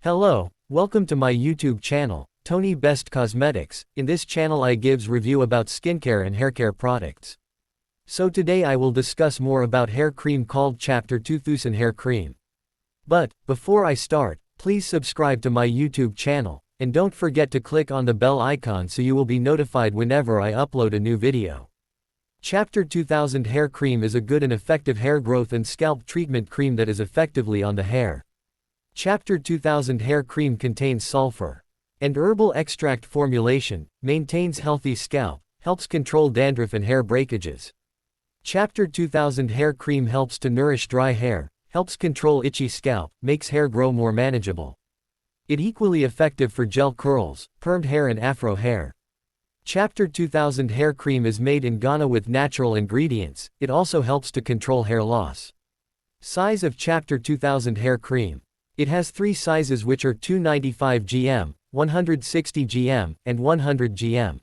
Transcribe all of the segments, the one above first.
Hello, welcome to my YouTube channel, Tony Best Cosmetics. In this channel I gives review about skincare and haircare products. So today I will discuss more about hair cream called Chapter 2000 Hair Cream. But, before I start, please subscribe to my YouTube channel, and don't forget to click on the bell icon so you will be notified whenever I upload a new video. Chapter 2000 Hair Cream is a good and effective hair growth and scalp treatment cream that is effectively on the hair. Chapter 2000 Hair Cream contains sulphur and herbal extract formulation, maintains healthy scalp, helps control dandruff and hair breakages. Chapter 2000 Hair Cream helps to nourish dry hair, helps control itchy scalp, makes hair grow more manageable. It equally effective for gel curls, permed hair and afro hair. Chapter 2000 Hair Cream is made in Ghana with natural ingredients. It also helps to control hair loss. Size of Chapter 2000 Hair Cream. It has three sizes which are 295 gm, 160 gm, and 100 gm.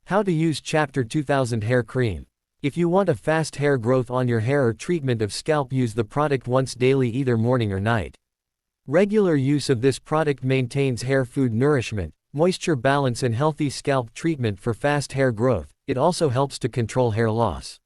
How to use Chapter 2000 Hair Cream. If you want a fast hair growth on your hair or treatment of scalp, use the product once daily, either morning or night. Regular use of this product maintains hair food nourishment, moisture balance and healthy scalp treatment for fast hair growth. It also helps to control hair loss.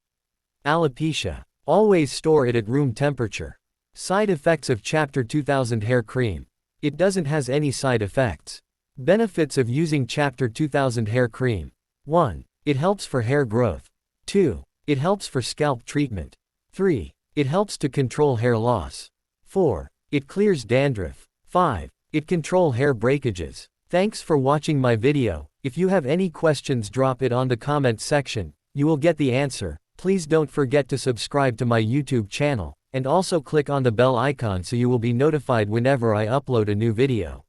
Alopecia. Always store it at room temperature. Side effects of Chapter 2000 Hair Cream. It doesn't has any side effects. Benefits of using Chapter 2000 Hair Cream. 1. It helps for hair growth. 2. It helps for scalp treatment. 3. It helps to control hair loss. 4. It clears dandruff. 5. It control hair breakages. Thanks for watching my video. If you have any questions, drop it on the comment section. You will get the answer. Please don't forget to subscribe to my YouTube channel, and also click on the bell icon so you will be notified whenever I upload a new video.